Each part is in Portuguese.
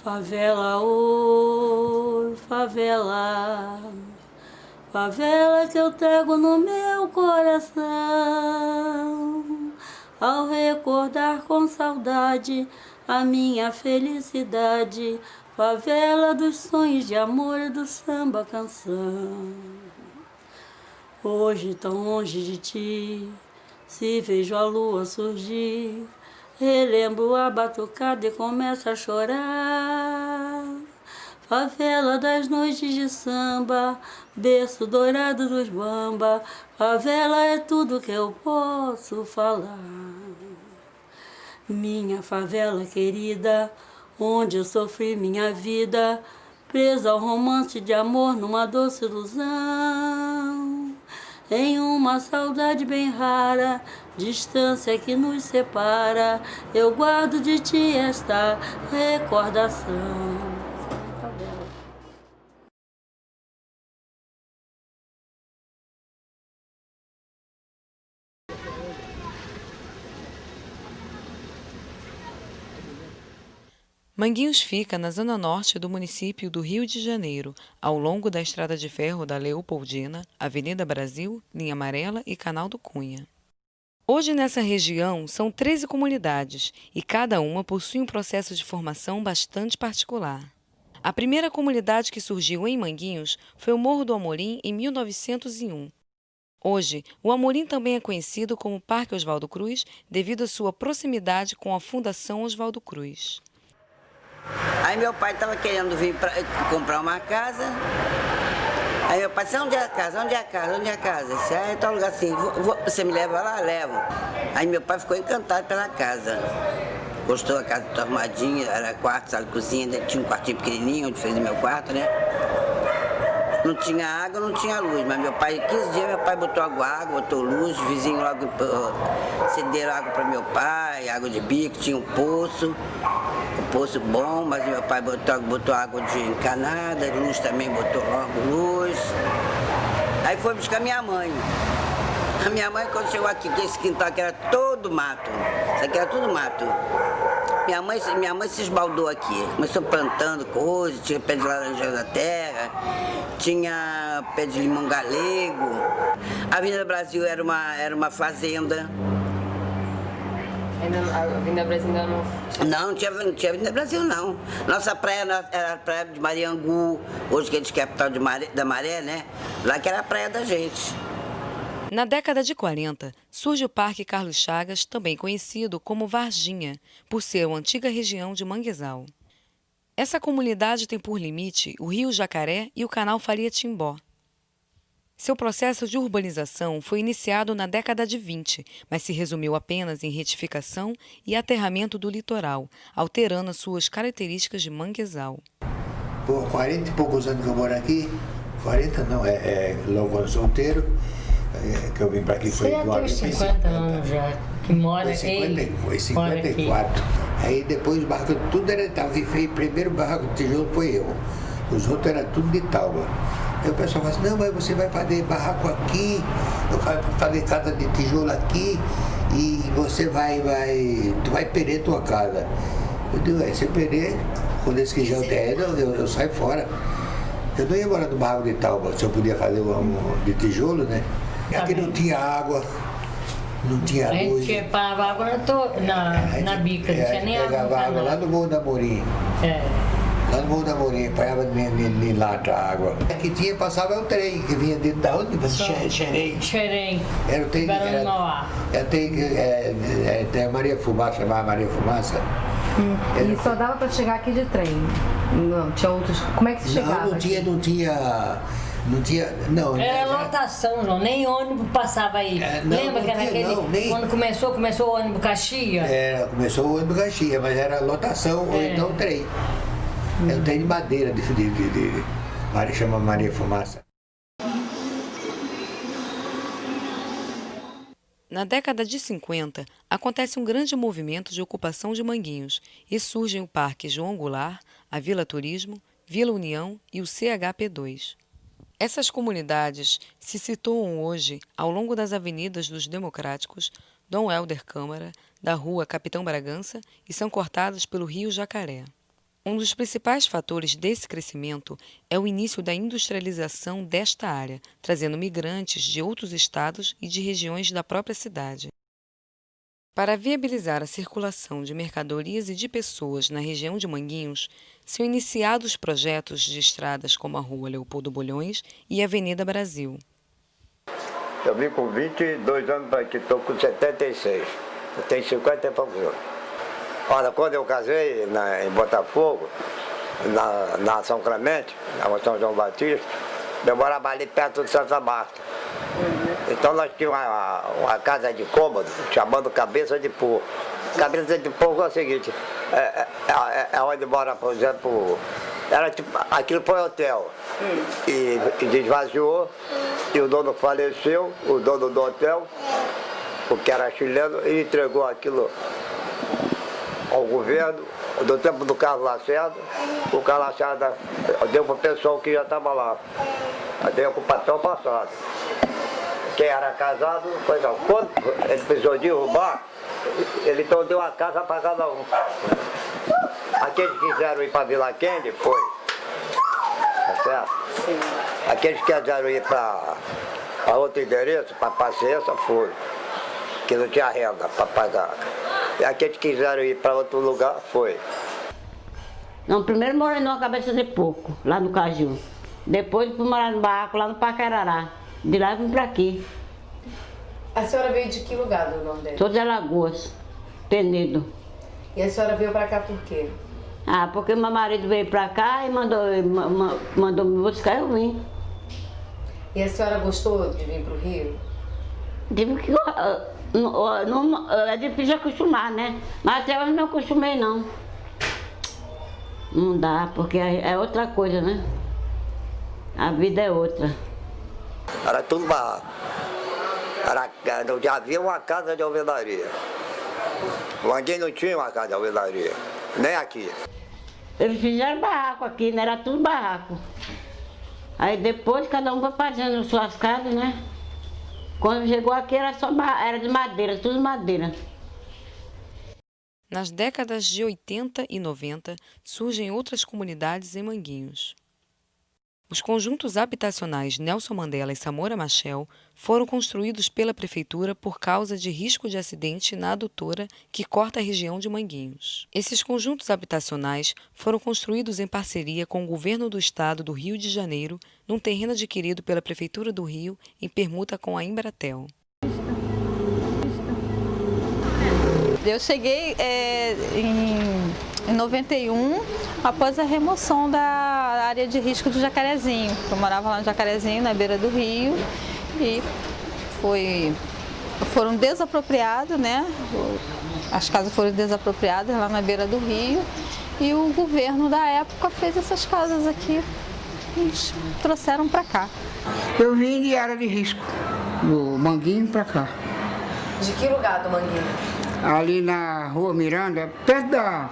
Favela, oi, favela, favela que eu trago no meu coração. Ao recordar com saudade a minha felicidade, favela dos sonhos de amor e do samba canção. Hoje tão longe de ti, se vejo a lua surgir, relembro a batucada e começo a chorar. Favela das noites de samba, berço dourado dos bamba, favela é tudo que eu posso falar. Minha favela querida, onde eu sofri minha vida, presa ao romance de amor numa doce ilusão. Em uma saudade bem rara, distância que nos separa, eu guardo de ti esta recordação. Manguinhos fica na zona norte do município do Rio de Janeiro, ao longo da estrada de ferro da Leopoldina, Avenida Brasil, Linha Amarela e Canal do Cunha. Hoje nessa região são 13 comunidades e cada uma possui um processo de formação bastante particular. A primeira comunidade que surgiu em Manguinhos foi o Morro do Amorim em 1901. Hoje, o Amorim também é conhecido como Parque Oswaldo Cruz devido à sua proximidade com a Fundação Oswaldo Cruz. Aí meu pai estava querendo vir comprar uma casa. Aí meu pai disse, onde é a casa? Onde é a casa? Onde é a casa? Disse, ah, então lugar assim, você me leva lá? Levo. Aí meu pai ficou encantado pela casa. Gostou, a casa toda arrumadinha, era quarto, sala, cozinha, tinha um quartinho pequenininho, onde fez o meu quarto, né? Não tinha água, não tinha luz, mas meu pai, 15 dias, meu pai botou água, botou luz, o vizinho logo cederam água para meu pai, água de bico, tinha um poço bom, mas meu pai botou água de encanada, luz também botou logo luz. Aí foi buscar minha mãe. A minha mãe, quando chegou aqui, que esse quintal aqui era todo mato, isso aqui era tudo mato. Minha mãe se esbaldou aqui, começou plantando coisas, tinha pé de laranja na terra, tinha pé de limão galego. A Avenida Brasil era uma fazenda. A Avenida Brasil ainda não... Não tinha Avenida Brasil, não. Nossa praia era a praia de Mariangu, hoje que é de capital da Maré, né? Lá que era a praia da gente. Na década de 40, surge o Parque Carlos Chagas, também conhecido como Varginha, por ser uma antiga região de manguezal. Essa comunidade tem por limite o Rio Jacaré e o Canal Faria-Timbó. Seu processo de urbanização foi iniciado na década de 20, mas se resumiu apenas em retificação e aterramento do litoral, alterando as suas características de manguezal. Por 40 e poucos anos que eu moro aqui, 40 não, logo solteiro, que eu vim para aqui foi do ano de 50 anos já, que mora aqui. Foi 54. Aí depois o barraco, tudo era de tábua. Quem fez o primeiro barraco de tijolo foi eu. Os outros eram tudo de tábua. Aí o pessoal fala assim, não, mas você vai fazer barraco aqui, eu vou fazer casa de tijolo aqui e você tu vai perder tua casa. Eu digo, se eu perder, quando eles quiserem o terreno, eu saio fora. Eu não ia morar no barraco de tábua, se eu podia fazer de tijolo, né? Aqui não tinha água, não tinha luz. A gente parava água na bica, não tinha nem água. Pegava água lá no Morro da Amorim. Lá no Morro da Amorim, parava em lata a água. Aqui passava um trem que vinha dentro da onde? Xerém. Era o trem. Barão Mauá. Tem a Maria Fumaça, chamava Maria Fumaça. E só dava para chegar aqui de trem? Não, tinha outros. Como é que se chegava? Não tinha. Não, era lotação, João, nem ônibus passava aí. Lembra que era aquele. Quando começou o ônibus Caxias? Começou o ônibus Caxias, mas era lotação ou então trem. É um trem de madeira, chama Maria Fumaça. Na década de 50, acontece um grande movimento de ocupação de Manguinhos e surgem o Parque João Goulart, a Vila Turismo, Vila União e o CHP2. Essas comunidades se situam hoje ao longo das avenidas dos Democráticos, Dom Helder Câmara, da Rua Capitão Bragança e são cortadas pelo Rio Jacaré. Um dos principais fatores desse crescimento é o início da industrialização desta área, trazendo migrantes de outros estados e de regiões da própria cidade. Para viabilizar a circulação de mercadorias e de pessoas na região de Manguinhos, são iniciados projetos de estradas como a Rua Leopoldo Bulhões e a Avenida Brasil. Eu vim com 22 anos para aqui, estou com 76. Eu tenho 50 e poucos anos. Olha, quando eu casei em Botafogo, na São Clemente, na São João Batista, eu morava ali perto de Santa Marta. Então nós tínhamos uma casa de cômodo, chamando Cabeça de Porco. Cabeça de Porco é o seguinte, é onde mora, por exemplo, era tipo, aquilo foi hotel. E desvaziou, e o dono faleceu, o dono do hotel, o que era chileno, e entregou aquilo ao governo, do tempo do Carlos Lacerda. O Carlos Lacerda deu para o pessoal que já estava lá, deu para o patrão passado. Quem era casado, quando ele precisou derrubar, ele então deu a casa para cada um. Aqueles que quiseram ir para Vila Kennedy, foi. Tá certo? Sim. Aqueles que quiseram ir para outro endereço, para Paciência, foi. Que não tinha renda para pagar. E aqueles que quiseram ir para outro lugar, foi. Não, primeiro morei numa Cabeça de Porco, lá no Caju. Depois fui morar no barraco, lá no Paquerará. De lá vim pra aqui. A senhora veio de que lugar do Nordeste? Sou de Alagoas, Penedo. E a senhora veio pra cá por quê? Ah, porque meu marido veio pra cá e mandou me buscar, eu vim. E a senhora gostou de vir pro Rio? Digo que é difícil acostumar, né? Mas até hoje não acostumei, não. Não dá, porque é outra coisa, né? A vida é outra. Era tudo barraco. Já havia uma casa de alvenaria. Ninguém não tinha uma casa de alvenaria, nem aqui. Eles fizeram barraco aqui, né? Era tudo barraco. Aí depois cada um foi fazendo suas casas, né? Quando chegou aqui era de madeira, tudo madeira. Nas décadas de 80 e 90, surgem outras comunidades em Manguinhos. Os conjuntos habitacionais Nelson Mandela e Samora Machel foram construídos pela prefeitura por causa de risco de acidente na adutora que corta a região de Manguinhos. Esses conjuntos habitacionais foram construídos em parceria com o governo do estado do Rio de Janeiro, num terreno adquirido pela prefeitura do Rio em permuta com a Embratel. Eu cheguei em 91, após a remoção da área de risco do Jacarezinho. Eu morava lá no Jacarezinho, na beira do rio, e foram desapropriados, né? As casas foram desapropriadas lá na beira do rio, e o governo da época fez essas casas aqui e trouxeram para cá. Eu vim de área de risco, do Manguinho para cá. De que lugar do Manguinho? Ali na Rua Miranda, perto da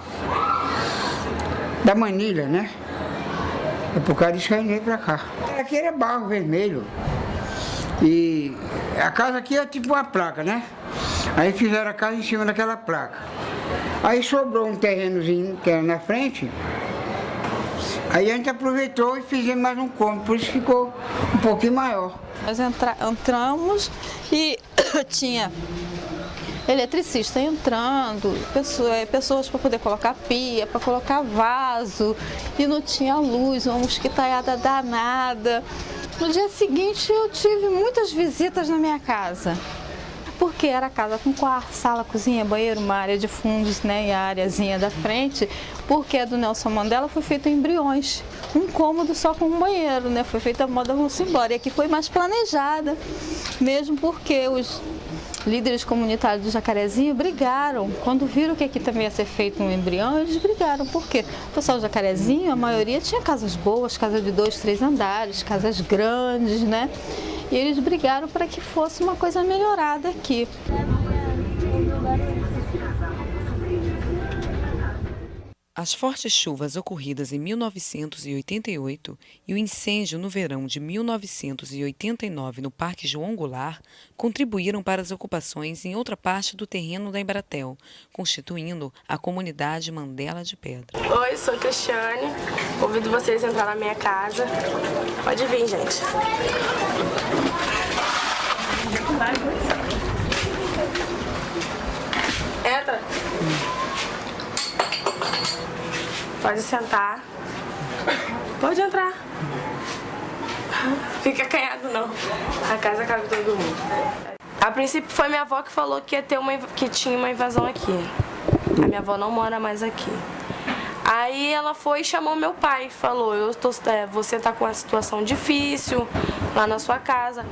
Manilha, né? É por causa disso que eu vim pra cá. Aqui era barro vermelho. E a casa aqui é tipo uma placa, né? Aí fizeram a casa em cima daquela placa. Aí sobrou um terrenozinho que era na frente. Aí a gente aproveitou e fizemos mais um cômodo, por isso ficou um pouquinho maior. Nós entramos e tinha eletricista entrando, pessoas para poder colocar pia, para colocar vaso, e não tinha luz, uma mosquitaiada danada. No dia seguinte eu tive muitas visitas na minha casa, porque era casa com quarto, sala, cozinha, banheiro, uma área de fundos, né, e a areazinha da frente, porque a do Nelson Mandela foi feita em embriões, um cômodo só com um banheiro, né, foi feita a moda vamos embora, e aqui foi mais planejada, mesmo porque os líderes comunitários do Jacarezinho brigaram, quando viram que aqui também ia ser feito um embrião, eles brigaram, porque o pessoal do Jacarezinho, a maioria tinha casas boas, casas de 2, 3 andares, casas grandes, né? E eles brigaram para que fosse uma coisa melhorada aqui. As fortes chuvas ocorridas em 1988 e o incêndio no verão de 1989 no Parque João Goulart contribuíram para as ocupações em outra parte do terreno da Embratel, constituindo a comunidade Mandela de Pedra. Oi, sou Cristiane. Convido vocês a entrar na minha casa. Pode vir, gente. Entra. Pode sentar. Pode entrar. Fica acanhado não. A casa cabe todo mundo. A princípio foi minha avó que falou que tinha uma invasão aqui. A minha avó não mora mais aqui. Aí ela foi e chamou meu pai, falou, você tá com uma situação difícil lá na sua casa.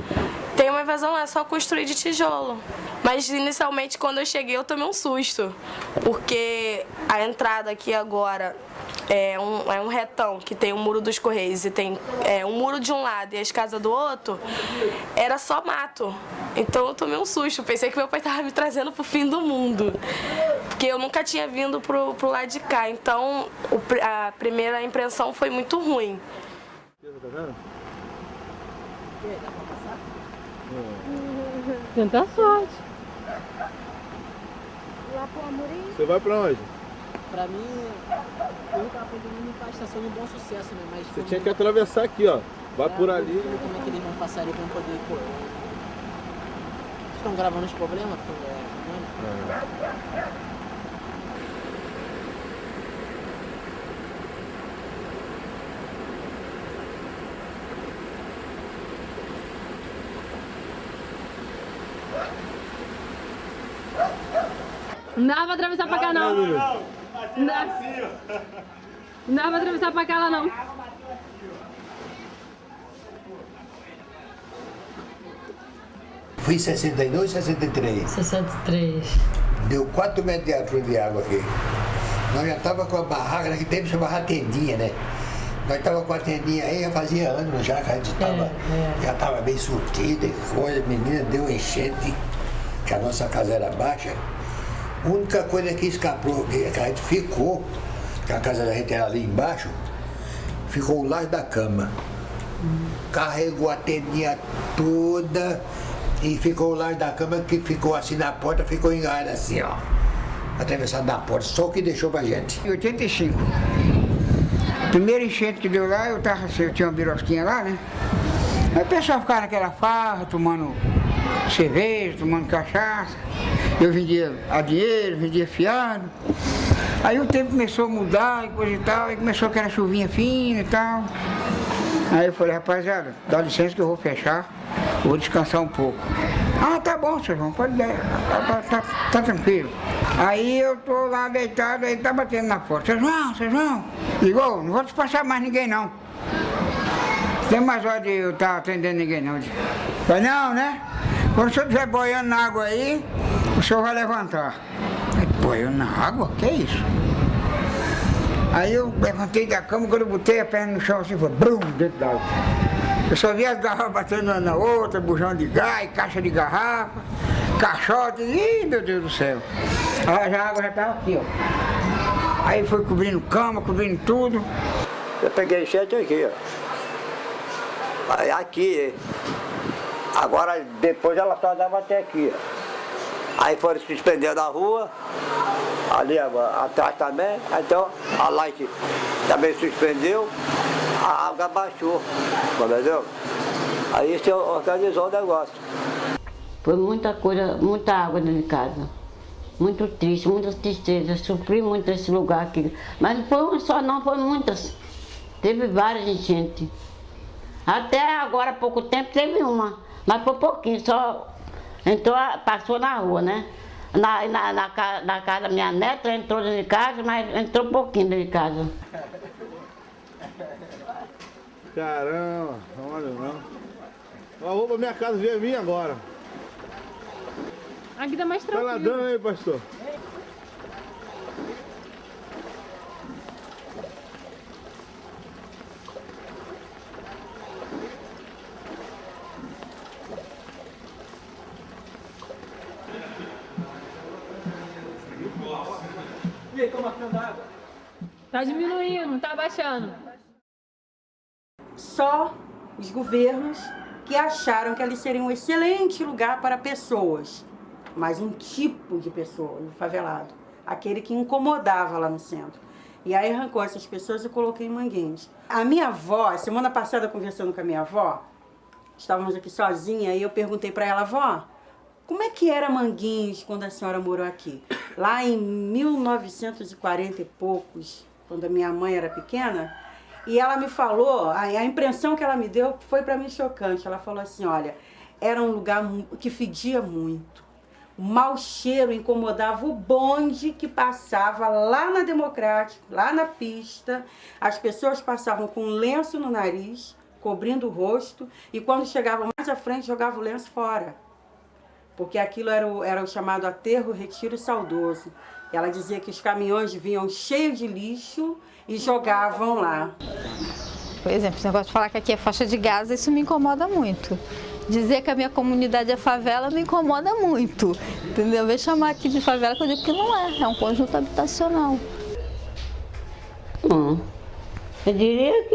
Tem uma invasão lá, é só construir de tijolo. Mas inicialmente quando eu cheguei eu tomei um susto, porque a entrada aqui agora é um retão que tem o muro dos Correios e tem um muro de um lado e as casas do outro, era só mato. Então eu tomei um susto, pensei que meu pai estava me trazendo pro fim do mundo, porque eu nunca tinha vindo pro lado de cá, então a primeira impressão foi muito ruim. Tenta sorte. Você vai pra onde? Pra mim, eu tava aprendendo ir pra estação de Bom Sucesso, né? Mas você tinha que atravessar aqui, ó. Vai por ali. Como é que eles vão passar ali pra poder correr? Estão gravando os problemas? Não dá pra atravessar pra cá, não. Não dá pra atravessar pra cá lá, não. Fui em 62, 63. 63. Deu 4 metros de altura de água aqui. Nós já tava com a barraca, naquele tempo chamava tendinha, né? Nós tava com a tendinha aí, já fazia anos já que a gente já tava bem surtida e coisa. Menina, deu enchente, que a nossa casa era baixa. A única coisa que escapou, que a gente ficou, que a casa da gente era ali embaixo, ficou o laje da cama. Carregou a tendinha toda e ficou o laje da cama, que ficou assim na porta, ficou enganada assim, ó. Atravessado na porta, só o que deixou pra gente. Em 85. A primeira enchente que deu lá, eu tinha uma birosquinha lá, né? Aí o pessoal ficava naquela farra, tomando cerveja, tomando cachaça. Eu vendia a dinheiro, vendia fiado. Aí o tempo começou a mudar e coisa e tal, aí começou aquela chuvinha fina e tal. Aí eu falei, rapaziada, dá licença que eu vou fechar, vou descansar um pouco. Ah, tá bom, seu João, pode dar, tá tranquilo. Aí eu tô lá deitado, aí tá batendo na porta. Seu João, ligou, não vou despachar mais ninguém não. Não tem mais hora de eu estar atendendo ninguém não. Falei, não, né? Quando o senhor estiver boiando na água aí, o senhor vai levantar. Boiando na água? Que é isso? Aí eu levantei da cama, quando eu botei a perna no chão assim, foi brum, dentro d'água. Eu só vi as garrafas batendo uma na outra, bujão de gás, caixa de garrafa, caixote, ih, meu Deus do céu. A água já estava aqui, ó. Aí foi cobrindo cama, cobrindo tudo. Eu peguei enchente aqui, ó. Aí aqui, agora depois ela só dava até aqui, ó. Aí foram se suspender na rua, ali atrás também, então a light também suspendeu, a água baixou, entendeu? Aí isso organizou o negócio. Foi muita coisa, muita água dentro de casa. Muito triste, muita tristeza. Eu sofri muito nesse lugar aqui. Mas não foi uma só não, foi muitas. Teve várias enchentes. Até agora, há pouco tempo, teve uma. Mas foi pouquinho, só entrou, passou na rua, né? Na casa da minha neta, entrou dentro de casa, mas entrou pouquinho dentro de casa. Caramba, olha não. Eu vou pra minha casa ver a minha agora. Aqui tá mais tranquilo. Tá nadando aí, pastor? E aí, tô marcando água? Tá diminuindo, não tá baixando. Só os governos que acharam que ali seria um excelente lugar para pessoas, mas um tipo de pessoa, o favelado, aquele que incomodava lá no centro. E aí arrancou essas pessoas e coloquei em Manguinhos. A minha avó, semana passada conversando com a minha avó, estávamos aqui sozinha e eu perguntei para ela, avó, como é que era Manguinhos quando a senhora morou aqui? Lá em 1940 e poucos, quando a minha mãe era pequena, e ela me falou, a impressão que ela me deu foi para mim chocante. Ela falou assim, olha, era um lugar que fedia muito. O mau cheiro incomodava o bonde que passava lá na Democrática, lá na pista. As pessoas passavam com um lenço no nariz, cobrindo o rosto, e quando chegavam mais à frente, jogavam o lenço fora. Porque aquilo era o chamado aterro retiro saudoso. Ela dizia que os caminhões vinham cheios de lixo e jogavam lá. Por exemplo, esse negócio de falar que aqui é faixa de Gaza, isso me incomoda muito. Dizer que a minha comunidade é favela me incomoda muito. Entendeu? Vem chamar aqui de favela que eu digo que não é um conjunto habitacional. Eu diria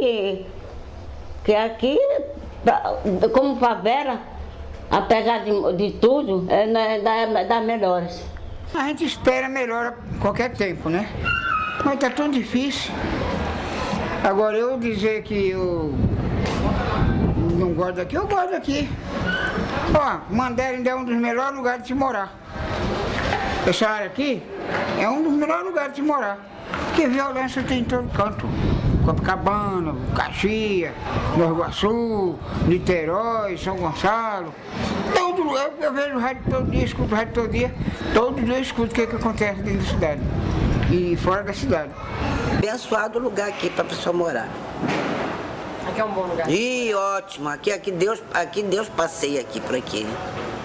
que aqui, como favela, apesar de tudo, é das melhores. A gente espera melhor a qualquer tempo, né? Mas tá tão difícil. Agora eu dizer que eu não gosto daqui, eu gosto daqui. Ó, Mandela ainda é um dos melhores lugares de se morar. Essa área aqui é um dos melhores lugares de se morar. Porque violência tem em todo canto. Copacabana, Caxias, Nova Iguaçu, Niterói, São Gonçalo. Todo lugar, eu vejo rádio todo dia, escuto rádio todo dia eu escuto o que acontece dentro da cidade e fora da cidade. Abençoado lugar aqui para a pessoa morar. Aqui é um bom lugar. Ih, ótimo. Aqui Deus passeia aqui por aqui.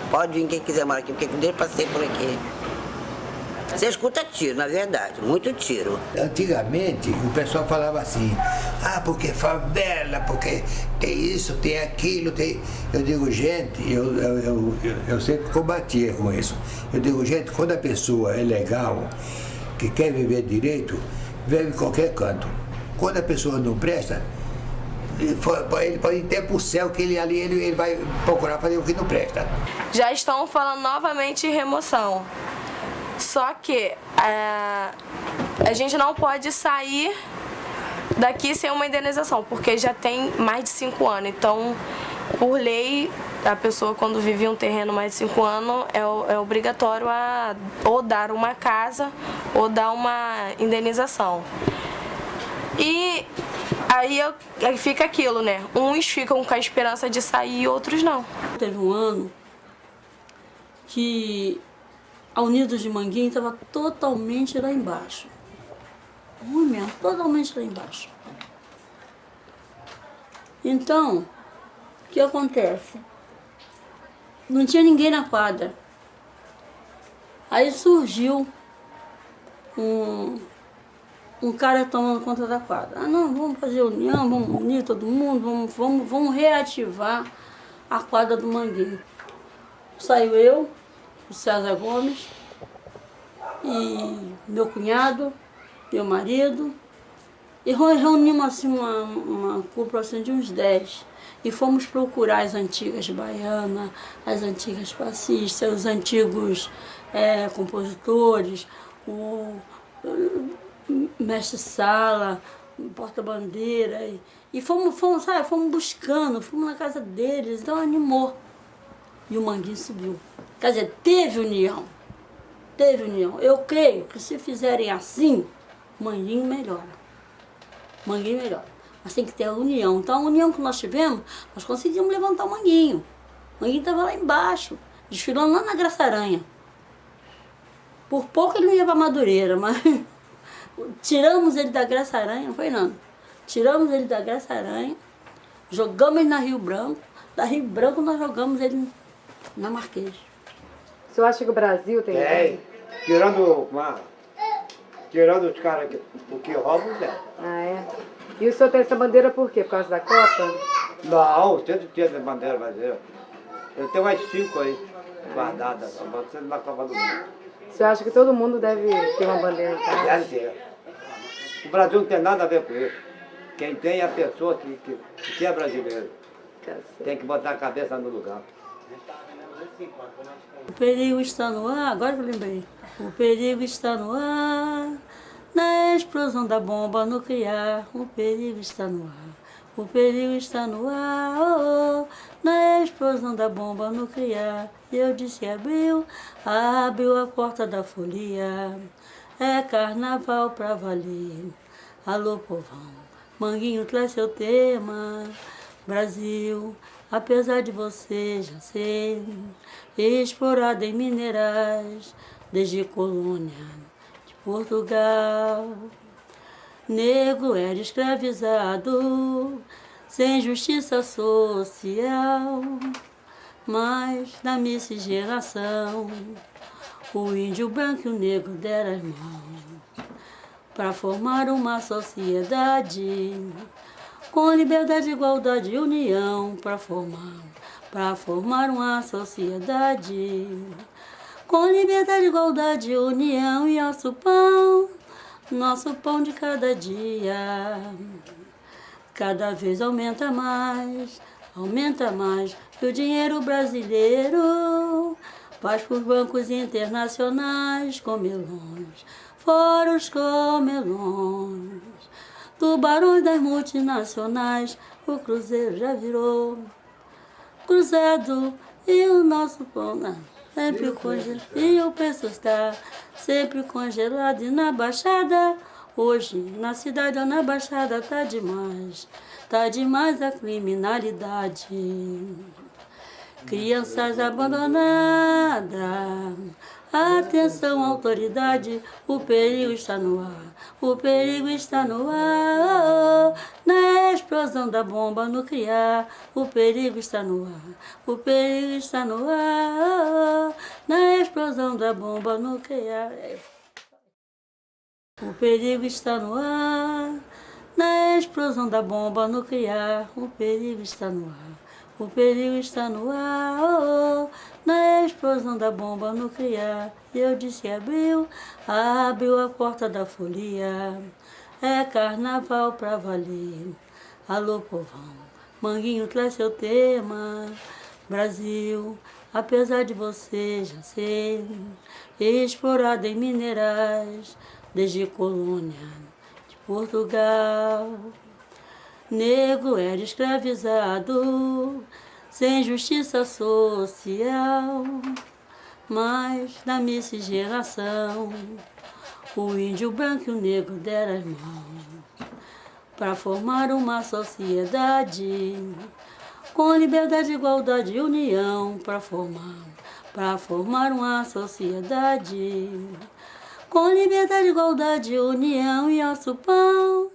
Pode vir quem quiser morar aqui, porque Deus passeia por aqui. Você escuta tiro, na verdade, muito tiro. Antigamente, o pessoal falava assim, porque favela, porque tem isso, tem aquilo, tem... Eu digo, gente, eu sempre combatia com isso. Eu digo, gente, quando a pessoa é legal, que quer viver direito, vive em qualquer canto. Quando a pessoa não presta, ele pode ir até pro céu, que ele vai procurar fazer o que não presta. Já estão falando novamente em remoção. Só que a gente não pode sair daqui sem uma indenização, porque já tem mais de 5 anos. Então, por lei, a pessoa quando vive em um terreno mais de 5 anos é obrigatório a ou dar uma casa ou dar uma indenização. E aí fica aquilo, né? Uns ficam com a esperança de sair e outros não. Teve um ano que a Unidos de Manguinhos estava totalmente lá embaixo. Ruim mesmo, totalmente lá embaixo. Então, o que acontece? Não tinha ninguém na quadra. Aí surgiu um cara tomando conta da quadra. Não, vamos fazer união, vamos unir todo mundo, vamos reativar a quadra do Manguinho. Saiu eu, o César Gomes, e meu cunhado, meu marido, e reunimos assim uma cúpula assim, de uns 10. E fomos procurar as antigas baianas, as antigas passistas, os antigos compositores, o mestre Sala, porta-bandeira. E fomos buscando, fomos na casa deles, então animou. E o Manguinho subiu. Quer dizer, teve união. Eu creio que se fizerem assim, o Manguinho melhora. Mas tem que ter a união. Então a união que nós tivemos, nós conseguimos levantar o Manguinho. O Manguinho estava lá embaixo, desfilando lá na Graça Aranha. Por pouco ele não ia para Madureira, mas tiramos ele da Graça Aranha, não foi não. Tiramos ele da Graça Aranha, jogamos ele na Rio Branco, da Rio Branco nós jogamos ele na Marquês. O senhor acha que o Brasil tem... Tirando os caras que roubam, né? Ah, é? E o senhor tem essa bandeira por quê? Por causa da Copa? Não, sempre tinha bandeira brasileira. Eu tenho mais 5 aí, guardadas, sempre na Copa do Mundo. O senhor acha que todo mundo deve ter uma bandeira em casa? Deve ter. Brasil não tem nada a ver com isso. Quem tem é a pessoa que é brasileiro. Tem que botar a cabeça no lugar. O perigo está no ar, agora que eu lembrei. O perigo está no ar, na explosão da bomba nuclear. O perigo está no ar, o perigo está no ar, oh, oh, na explosão da bomba nuclear. E eu disse abriu a porta da folia. É carnaval pra valer. Alô, povão, Manguinho traz seu tema. Brasil, apesar de você já ser explorado em minerais desde colônia de Portugal. Negro era escravizado, sem justiça social, mas na miscigenação o índio branco e o negro deram as mãos para formar uma sociedade com liberdade, igualdade e união, para formar uma sociedade com liberdade, igualdade e união. E nosso pão de cada dia, cada vez aumenta mais, e o dinheiro brasileiro faz por bancos internacionais, comelões, fora os comelões, tubarões das multinacionais. O cruzeiro já virou cruzado e o nosso pão sempre congelado, e o preço está sempre congelado. E na Baixada, hoje, na cidade ou na Baixada, tá demais a criminalidade. Crianças abandonadas, atenção autoridade, o perigo está no ar, o perigo está no ar, na explosão da bomba nuclear. O perigo está no ar, o perigo está no ar, na explosão da bomba nuclear. O perigo está no ar, na explosão da bomba nuclear. O perigo está no ar, o perigo está no ar, oh, oh, na explosão da bomba nuclear. E eu disse abriu a porta da folia. É carnaval pra valer. Alô, povão, Manguinho traz seu tema. Brasil, apesar de você já ser explorado em minerais desde colônia de Portugal. Negro era escravizado, sem justiça social, mas na miscigenação o índio branco e o negro deram as mãos para formar uma sociedade com liberdade, igualdade e união, para formar uma sociedade com liberdade, igualdade e união. E nosso pão